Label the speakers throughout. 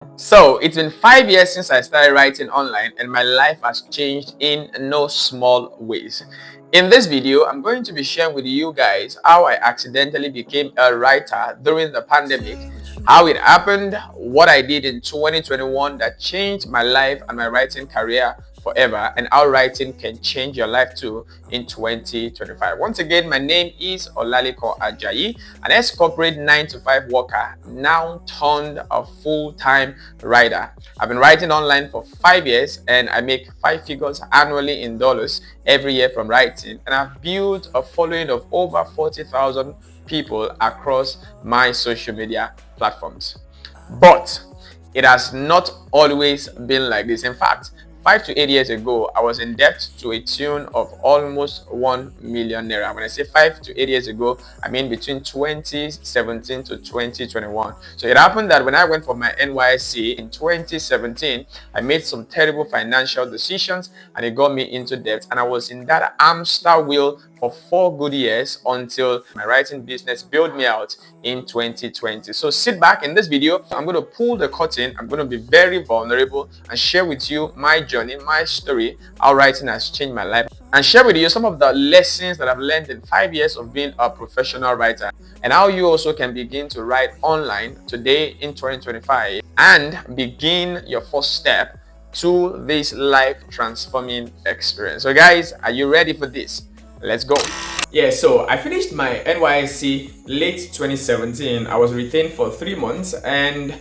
Speaker 1: So it's been 5 years since I started writing online, and my life has changed in no small ways. In this video, I'm going to be sharing with you guys how I accidentally became a writer during the pandemic, how it happened, what I did in 2021 that changed my life and my writing career forever, and how writing can change your life too in 2025. Once again, my name is Olaliko Ajayi, an ex-corporate 9 to 5 worker, now turned a full-time writer. I've been writing online for 5 years, and I make 5 figures annually in dollars every year from writing, and I've built a following of over 40,000 people across my social media platforms. But it has not always been like this. In fact, 5 to 8 years ago, I was in debt to a tune of almost 1 million naira. When I say 5 to 8 years ago, I mean between 2017 to 2021. So it happened that when I went for my NYSC in 2017, I made some terrible financial decisions and it got me into debt. And I was in that hamster wheel for 4 good years until my writing business bailed me out in 2020. So sit back. In this video, I'm going to pull the curtain. I'm going to be very vulnerable and share with you my journey, my story, how writing has changed my life, and share with you some of the lessons that I've learned in 5 years of being a professional writer, and how you also can begin to write online today in 2025 and begin your first step to this life transforming experience. So guys, are you ready for this? Let's go. Yeah, so I finished my NYSC late 2017. I was retained for 3 months, and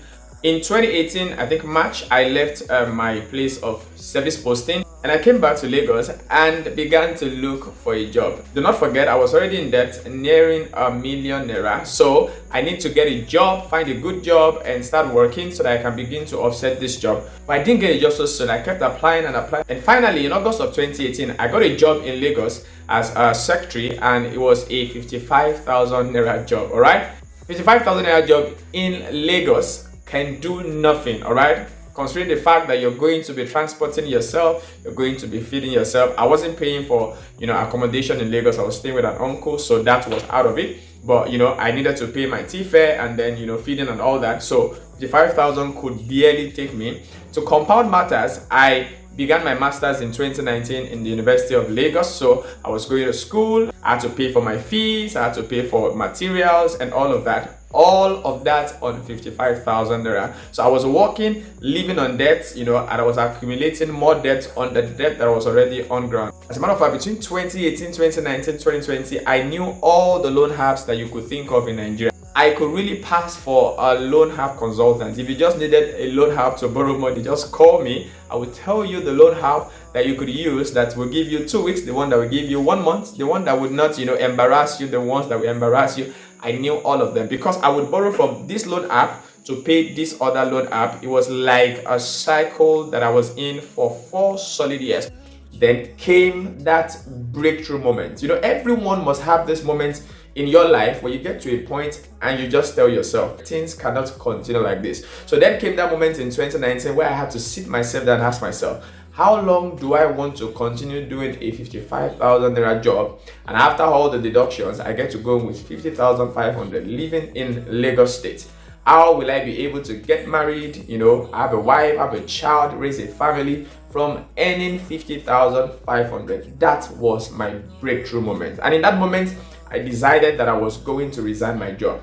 Speaker 1: in 2018, I think March, I left my place of service posting and I came back to Lagos and began to look for a job. Do not forget, I was already in debt, nearing 1 million naira. So I need to get a job, find a good job, and start working so that I can begin to offset this job. But I didn't get a job so soon. I kept applying and applying. And finally, in August of 2018, I got a job in Lagos as a secretary, and it was a 55,000 naira job. All right, 55,000 naira job in Lagos can do nothing. All right, considering the fact that you're going to be transporting yourself, you're going to be feeding yourself. I wasn't paying for accommodation in Lagos. I was staying with an uncle, so that was out of it. But I needed to pay my tea fare and then feeding and all that. So the 5,000 could barely take me. To compound matters, I began my master's in 2019 in the University of Lagos. So I was going to school, I had to pay for my fees, I had to pay for materials and all of that. All of that on 55,000 naira. So I was working, living on debt, and I was accumulating more debt on the debt that was already on ground. As a matter of fact, between 2018, 2019, 2020, I knew all the loan apps that you could think of in Nigeria. I could really pass for a loan app consultant. If you just needed a loan app to borrow money, just call me. I will tell you the loan app that you could use that will give you 2 weeks, the one that will give you 1 month, the one that would not, embarrass you, the ones that will embarrass you. I knew all of them because I would borrow from this loan app to pay this other loan app. It was like a cycle that I was in for 4 solid years. Then came that breakthrough moment. Everyone must have this moment in your life where you get to a point and you just tell yourself, things cannot continue like this. So then came that moment in 2019 where I had to sit myself down and ask myself, how long do I want to continue doing a 55,000 naira job? And after all the deductions, I get to go with 50,500 living in Lagos State. How will I be able to get married, have a wife, have a child, raise a family from earning 50,500? That was my breakthrough moment. And in that moment, I decided that I was going to resign my job.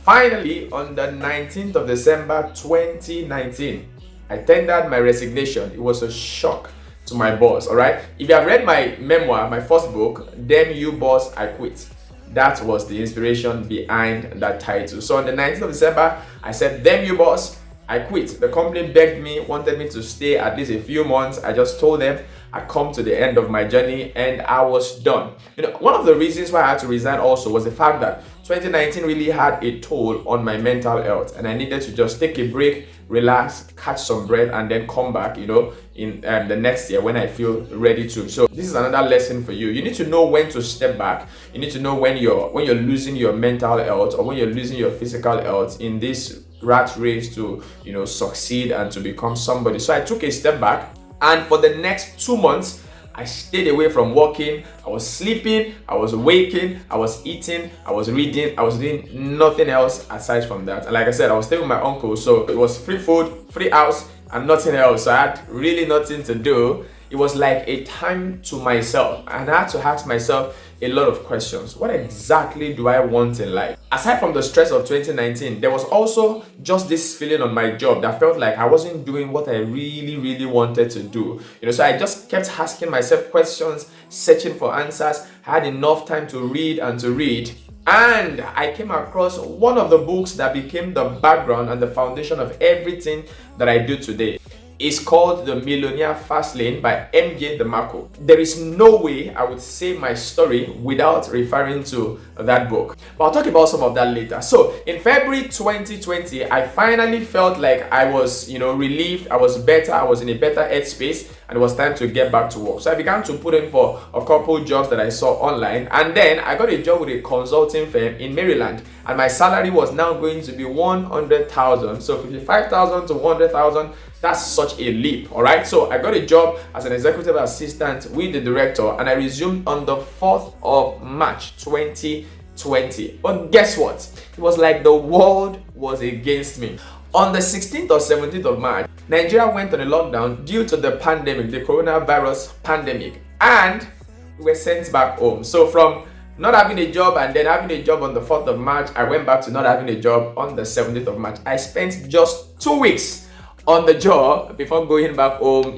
Speaker 1: Finally, on the 19th of December 2019, I tendered my resignation. It was a shock to my boss, all right? If you have read my memoir, my first book, Damn You Boss, I Quit. That was the inspiration behind that title. So on the 19th of December, I said, damn you boss, I quit. The company begged me, wanted me to stay at least a few months. I just told them I'd come to the end of my journey and I was done. One of the reasons why I had to resign also was the fact that 2019 really had a toll on my mental health, and I needed to just take a break, relax, catch some breath, and then come back, in the next year when I feel ready to. So this is another lesson for you. You need to know when to step back. You need to know when you're losing your mental health or when you're losing your physical health in this rat race to succeed and to become somebody. So I took a step back, and for the next 2 months I stayed away from working. I was sleeping, I was waking, I was eating, I was reading, I was doing nothing else aside from that. And like I said, I was staying with my uncle, so it was free food, free house, and nothing else. So I had really nothing to do. It was like a time to myself, and I had to ask myself a lot of questions. What exactly do I want in life? Aside from the stress of 2019, there was also just this feeling on my job that felt like I wasn't doing what I really wanted to do. So I just kept asking myself questions, searching for answers. I had enough time to read and to read. And I came across one of the books that became the background and the foundation of everything that I do today. It's called The Millionaire Fast Lane by M.J. DeMarco. There is no way I would say my story without referring to that book. But I'll talk about some of that later. So in February 2020, I finally felt like I was, relieved. I was better. I was in a better headspace, and it was time to get back to work. So I began to put in for a couple jobs that I saw online, and then I got a job with a consulting firm in Maryland, and my salary was now going to be 100,000. So 55,000 to 100,000. That's such a leap, all right? So I got a job as an executive assistant with the director, and I resumed on the 4th of March 2020. But guess what? It was like the world was against me. On the 16th or 17th of March, Nigeria went on a lockdown due to the pandemic, the coronavirus pandemic, and we were sent back home. So from not having a job and then having a job on the 4th of March, I went back to not having a job on the 17th of March. I spent just 2 weeks on the job before going back home,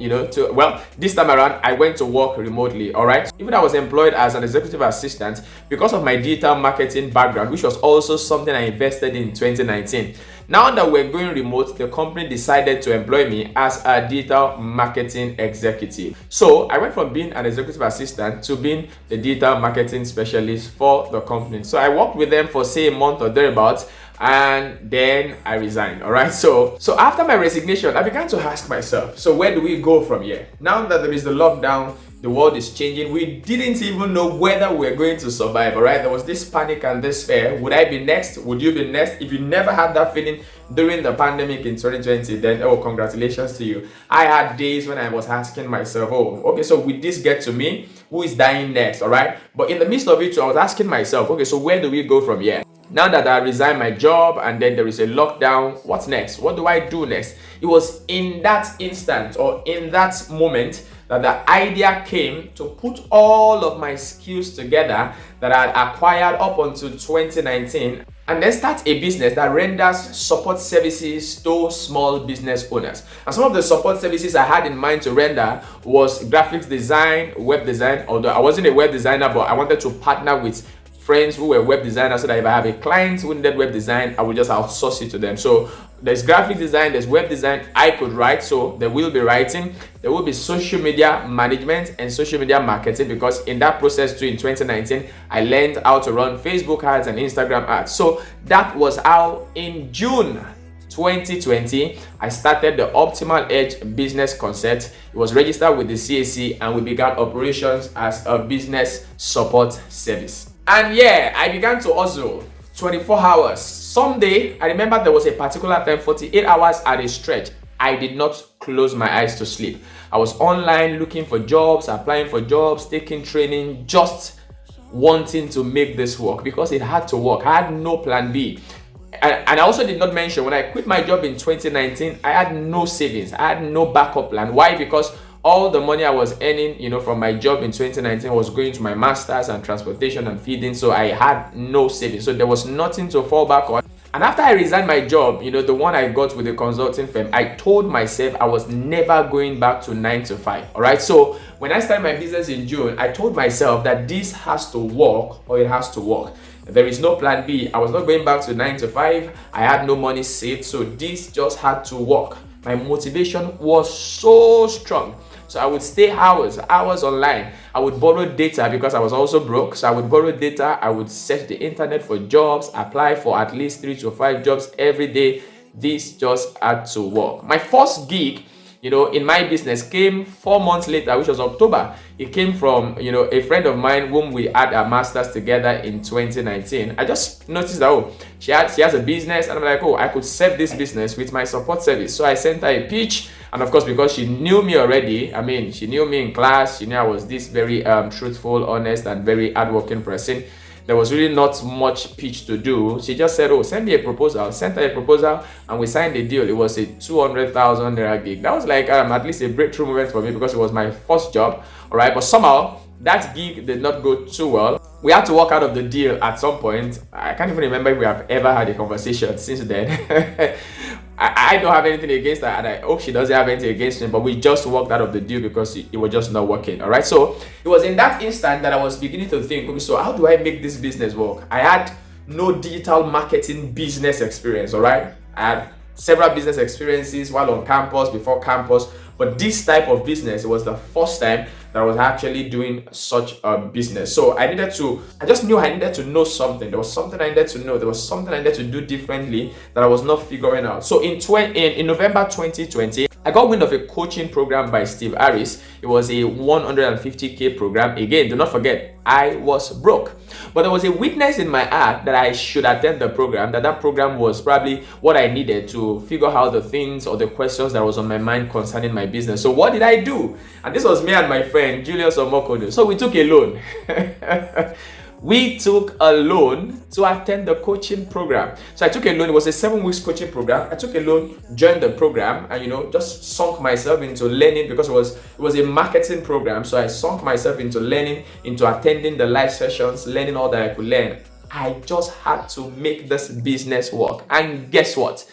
Speaker 1: this time around, I went to work remotely, all right? Even though I was employed as an executive assistant, because of my digital marketing background, which was also something I invested in 2019. Now that we're going remote, the company decided to employ me as a digital marketing executive. So I went from being an executive assistant to being the digital marketing specialist for the company. So I worked with them for say a month or thereabouts, and then I resigned. All right, so after my resignation, I began to ask myself, so where do we go from here? Now that there is the lockdown, the world is changing, we didn't even know whether we're going to survive. All right, there was this panic and this fear. Would I be next? Would you be next? If you never had that feeling during the pandemic in 2020, then congratulations to you. I had days when I was asking myself, okay, so will this get to me? Who is dying next? All right, but in the midst of it, I was asking myself, okay, so where do we go from here? Now that I resigned my job and then there is a lockdown, what's next? What do I do next? It was in that instant or in that moment that the idea came to put all of my skills together that I had acquired up until 2019 and then start a business that renders support services to small business owners. And some of the support services I had in mind to render was graphics design, web design, although I wasn't a web designer, but I wanted to partner with friends who were web designers so that if I have a client who needed web design, I would just outsource it to them. So there's graphic design, there's web design I could write, so there will be writing, there will be social media management and social media marketing, because in that process too in 2019 I learned how to run Facebook ads and Instagram ads. So that was how in June 2020 I started the Optimal Edge business concept. It was registered with the CAC and we began operations as a business support service. And yeah, I began to hustle 24 hours. Someday, I remember there was a particular time, 48 hours at a stretch, I did not close my eyes to sleep. I was online looking for jobs, applying for jobs, taking training, just wanting to make this work because it had to work. I had no plan B. And I also did not mention, when I quit my job in 2019, I had no savings. I had no backup plan. Why? Because all the money I was earning, from my job in 2019 was going to my masters and transportation and feeding. So I had no savings. So there was nothing to fall back on. And after I resigned my job, the one I got with the consulting firm, I told myself I was never going back to 9 to 5. All right. So when I started my business in June, I told myself that this has to work or it has to work. There is no plan B. I was not going back to 9 to 5. I had no money saved. So this just had to work. My motivation was so strong. So I would stay hours online. I would borrow data because I was also broke. So I would borrow data. I would search the internet for jobs, apply for at least 3 to 5 jobs every day. This just had to work. My first gig in my business came 4 months later, which was October. It came from, a friend of mine whom we had our masters together in 2019. I just noticed that, she has a business, and I'm like, I could serve this business with my support service. So I sent her a pitch, and of course, because she knew me already, she knew me in class, she knew I was this very truthful, honest, and very hardworking person. There was really not much pitch to do. She just said, send me a proposal. Sent her a proposal, and we signed a deal. It was a 200,000 naira gig. That was like at least a breakthrough moment for me, because it was my first job. All right, but somehow that gig did not go too well. We had to walk out of the deal at some point. I can't even remember if we have ever had a conversation since then. I don't have anything against her, and I hope she doesn't have anything against me, but we just walked out of the deal because it was just not working. All right, so it was in that instant that I was beginning to think, okay, so how do I make this business work? I had no digital marketing business experience. All right, I had several business experiences while on campus, before campus, but this type of business, it was the first time that I was actually doing such a business. So I just knew I needed to know something. There was something I needed to know. There was something I needed to do differently that I was not figuring out. So in November 2020, I got wind of a coaching program by Steve Harris. It was a 150K program. Again, do not forget, I was broke. But there was a witness in my heart that I should attend the program, that program was probably what I needed to figure out the things or the questions that was on my mind concerning my business. So what did I do? And this was me and my friend, Julius Omokodo. So we took a loan. We took a loan to attend the coaching program. So I took a loan. It was a 7 weeks coaching program. I took a loan, joined the program, and just sunk myself into learning, because it was a marketing program. So I sunk myself into learning, into attending the live sessions, learning all that I could learn. I just had to make this business work. And guess what?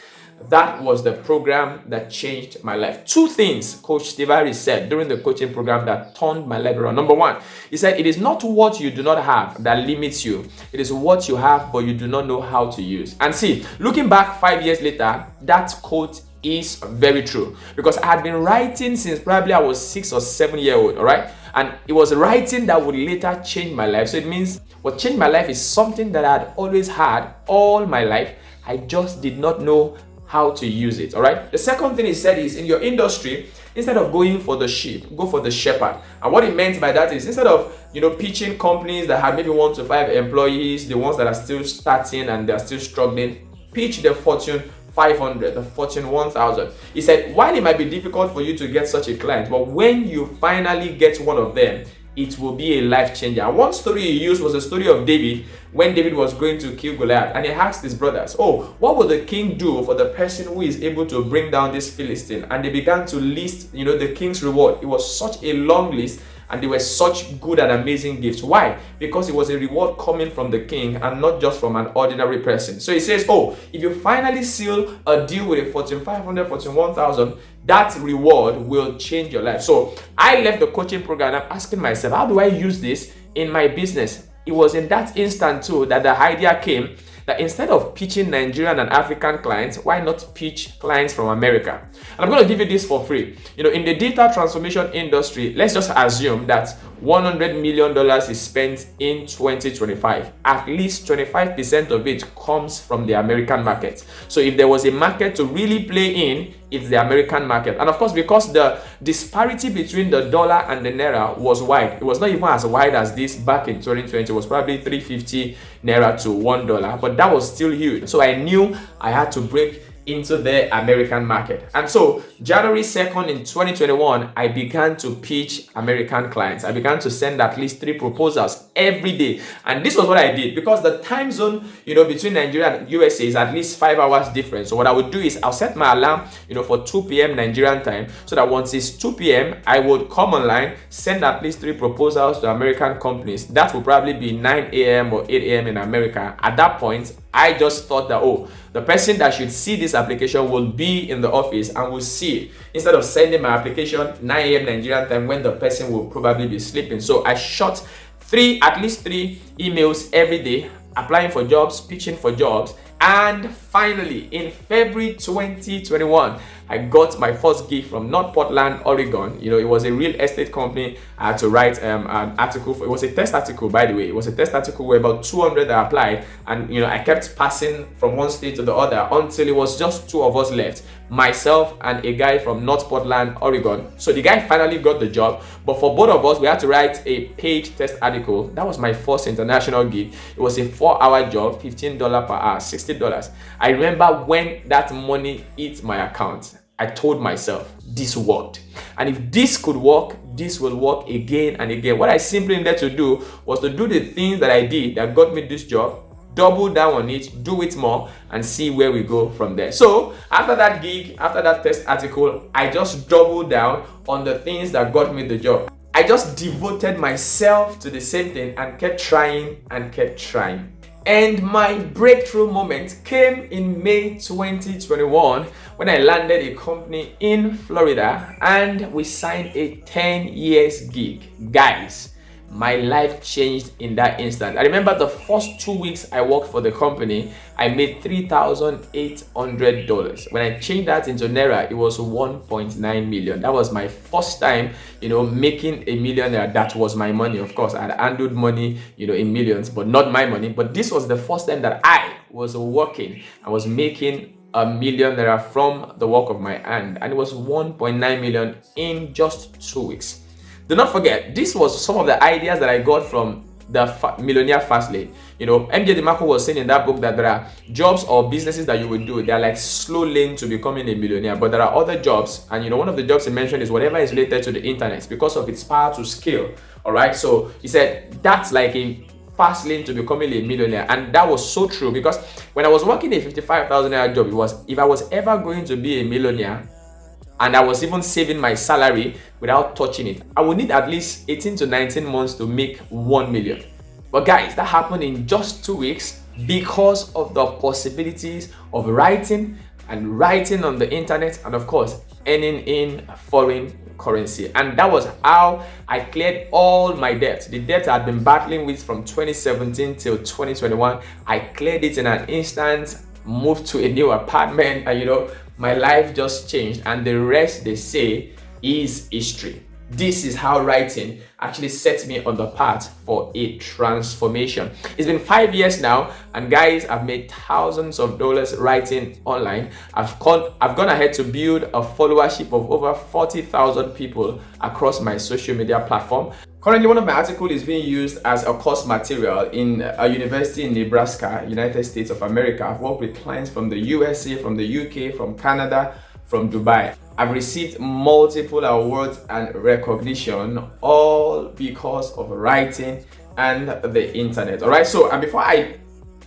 Speaker 1: That was the program that changed my life. 2 things Coach Steve Harris said during the coaching program that turned my life around. Number 1, he said, it is not what you do not have that limits you. It is what you have, but you do not know how to use. And see, looking back 5 years later, that quote is very true, because I had been writing since probably I was 6 or 7 years old, all right? And it was writing that would later change my life. So it means what changed my life is something that I had always had all my life. I just did not know how to use it. All right. The second thing he said is, in your industry, instead of going for the sheep, go for the shepherd. And what he meant by that is, instead of pitching companies that had maybe 1 to 5 employees, the ones that are still starting and they're still struggling, pitch the Fortune 500, the Fortune 1000. He said, while it might be difficult for you to get such a client, but when you finally get one of them, it will be a life changer. And one story he used was a story of David, when David was going to kill Goliath, and he asked his brothers, what will the king do for the person who is able to bring down this Philistine? And they began to list, the king's reward. It was such a long list, and they were such good and amazing gifts. Why? Because it was a reward coming from the king and not just from an ordinary person. So he says, if you finally seal a deal with a Fortune 500, Fortune 1000, that reward will change your life. So I left the coaching program and I'm asking myself, how do I use this in my business? It was in that instant too that the idea came that instead of pitching Nigerian and African clients, why not pitch clients from America? And I'm going to give you this for free. In the data transformation industry, let's just assume that $100 million is spent in 2025. At least 25% of it comes from the American market. So if there was a market to really play in, it's the American market. And of course, because the disparity between the dollar and the naira was wide, it was not even as wide as this back in 2020. It was probably 350 naira to $1, but that was still huge. So I knew I had to break into the American market. And so January 2nd in 2021, I began to pitch American clients. I began to send at least 3 proposals every day. And this was what I did, because the time zone, between Nigeria and USA is at least 5 hours different. So what I would do is I'll set my alarm, for 2 p.m. Nigerian time, so that once it's 2 p.m., I would come online, send at least 3 proposals to American companies. That would probably be 9 a.m. or 8 a.m. in America. At that point, I just thought that, the person that should see this application will be in the office and will see it, instead of sending my application 9 a.m. Nigerian time when the person will probably be sleeping. So I shot at least 3 emails every day, applying for jobs, pitching for jobs. And finally, in February 2021, I got my first gig from North Portland, Oregon. You know, it was a real estate company. I had to write an article for, it was a test article, by the way. It was a test article where about 200 that applied, and you know, I kept passing from one state to the other until it was just two of us left, myself and a guy from North Portland, Oregon. So the guy finally got the job, but for both of us, we had to write a page test article. That was my first international gig. It was a 4-hour job, $15 per hour, $60. I remember when that money hit my account, I told myself, this worked. And if this could work, this will work again and again. What I simply needed to do was to do the things that I did that got me this job, double down on it, do it more, and see where we go from there. So after that gig, after that test article, I just doubled down on the things that got me the job. I just devoted myself to the same thing and kept trying and kept trying. And my breakthrough moment came in May 2021 when I landed a company in Florida and we signed a 10 years gig. Guys, my life changed in that instant. I remember the first 2 weeks I worked for the company, I made $3,800. When I changed that into Naira, it was 1.9 million. That was my first time, you know, making a millionaire. That was my money. Of course, I had handled money, you know, in millions, but not my money. But this was the first time that I was working. I was making $1 million from the work of my hand, and it was 1.9 million in just 2 weeks. Do not forget, this was some of the ideas that I got from the Millionaire Fast Lane. You know, MJ DeMarco was saying in that book that there are jobs or businesses that you would do. They are like slow lane to becoming a millionaire, but there are other jobs. And you know, one of the jobs he mentioned is whatever is related to the internet because of its power to scale. All right. So he said that's like a fast lane to becoming a millionaire. And that was so true, because when I was working a 55,000 naira job, it was, if I was ever going to be a millionaire, and I was even saving my salary without touching it, I would need at least 18 to 19 months to make 1 million. But guys, that happened in just 2 weeks because of the possibilities of writing and writing on the internet, and of course, earning in foreign currency. And that was how I cleared all my debt. The debt I'd been battling with from 2017 till 2021, I cleared it in an instant, moved to a new apartment, and you know, my life just changed, and the rest, they say, is history. This is how writing actually set me on the path for a transformation. It's been 5 years now, and guys, I've made thousands of dollars writing online. I've gone ahead to build a followership of over 40,000 people across my social media platform. Currently, one of my articles is being used as a course material in a university in Nebraska, United States of America. I've worked with clients from the USA, from the UK, from Canada, from Dubai. I've received multiple awards and recognition, all because of writing and the internet. All right, so and before I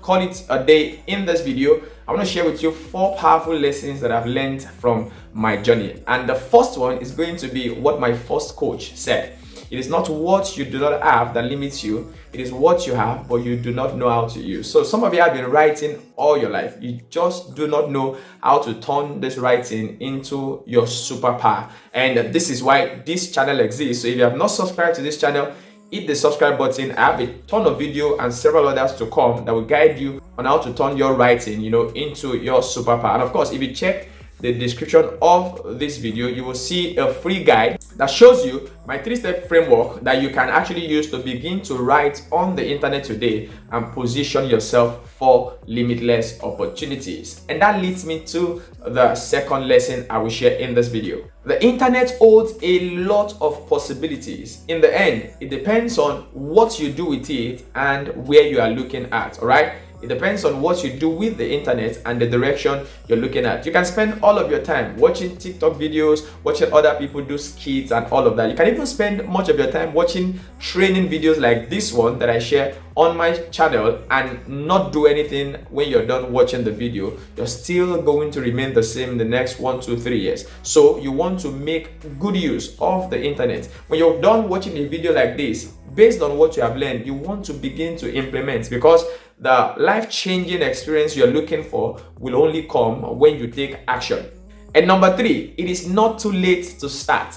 Speaker 1: call it a day in this video, I want to share with you 4 powerful lessons that I've learned from my journey. And the first one is going to be what my first coach said. It is not what you do not have that limits you. It is what you have, but you do not know how to use. So some of you have been writing all your life. You just do not know how to turn this writing into your superpower. And this is why this channel exists. So if you have not subscribed to this channel, hit the subscribe button. I have a ton of video and several others to come that will guide you on how to turn your writing, you know, into your superpower. And of course, if you check the description of this video, you will see a free guide that shows you my 3-step framework that you can actually use to begin to write on the internet today and position yourself for limitless opportunities. And that leads me to the second lesson I will share in this video. The internet holds a lot of possibilities. In the end, it depends on what you do with it and where you are looking at. All right. It depends on what you do with the internet and the direction you're looking at. You can spend all of your time watching TikTok videos, watching other people do skits and all of that. You can even spend much of your time watching training videos like this one that I share on my channel and not do anything when you're done watching the video. You're still going to remain the same in the next 1, 2, 3 years. So you want to make good use of the internet. When you're done watching a video like this, based on what you have learned, you want to begin to implement, because the life-changing experience you're looking for will only come when you take action. And number 3, it is not too late to start.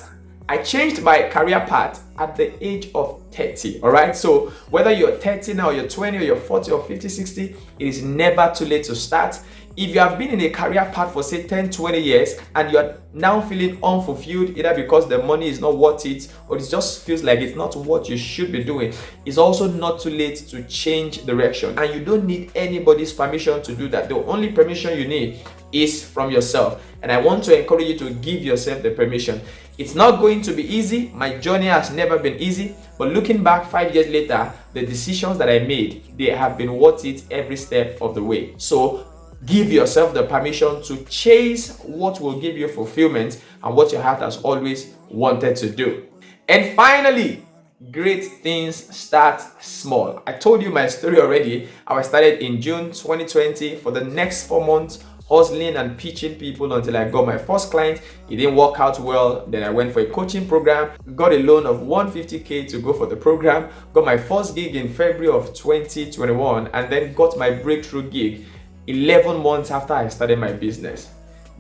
Speaker 1: I changed my career path at the age of 30. All right. So whether you're 30 now, you're 20, or you're 40, or 50, 60, it is never too late to start. If you have been in a career path for say 10, 20 years and you're now feeling unfulfilled, either because the money is not worth it or it just feels like it's not what you should be doing, it's also not too late to change direction. And you don't need anybody's permission to do that. The only permission you need is from yourself. And I want to encourage you to give yourself the permission. It's not going to be easy. My journey has never been easy. But looking back 5 years later, the decisions that I made, they have been worth it every step of the way. So give yourself the permission to chase what will give you fulfillment and what your heart has always wanted to do. And finally, great things start small. I told you my story already. I started in June 2020. For the next 4 months, hustling and pitching people until I got my first client. It didn't work out well. Then I went for a coaching program, got a loan of 150k to go for the program, got my first gig in February of 2021, and then got my breakthrough gig 11 months after I started my business.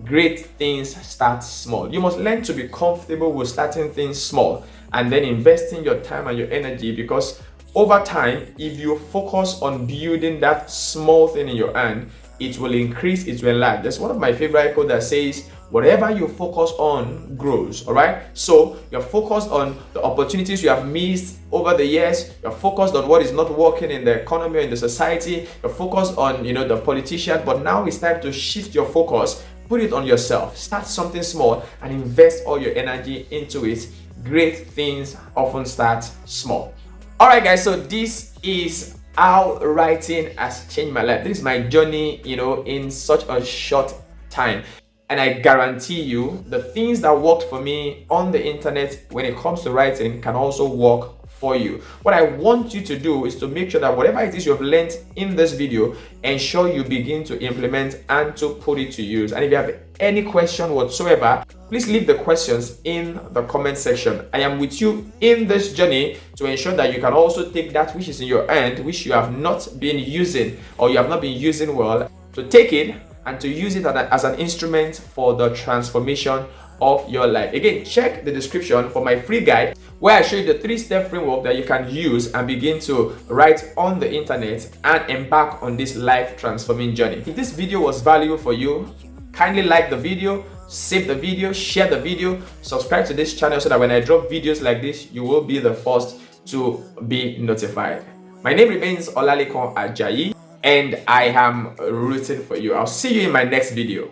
Speaker 1: Great things start small. You must learn to be comfortable with starting things small and then investing your time and your energy, because over time, if you focus on building that small thing in your hand, it will increase, it will enlarge. That's one of my favorite quotes that says, whatever you focus on grows. All right, so you're focused on the opportunities you have missed over the years. You're focused on what is not working in the economy or in the society. You're focused on the politician, but now it's time to shift your focus. Put it on yourself. Start something small and invest all your energy into it. Great things often start small. All right, guys, so this is how writing has changed my life. This is my journey, in such a short time. And I guarantee you, the things that worked for me on the internet when it comes to writing can also work for you. What I want you to do is to make sure that whatever it is you've learned in this video, ensure you begin to implement and to put it to use. And if you have any question whatsoever, please leave the questions in the comment section. I am with you in this journey to ensure that you can also take that which is in your hand, which you have not been using or you have not been using well, to take it and to use it as an instrument for the transformation of your life. Again, check the description for my free guide where I show you the 3-step framework that you can use and begin to write on the internet and embark on this life transforming journey. If this video was valuable for you, kindly like the video, save the video, share the video, subscribe to this channel so that when I drop videos like this, you will be the first to be notified. My name remains Olalekan Ajayi, and I am rooting for you. I'll see you in my next video.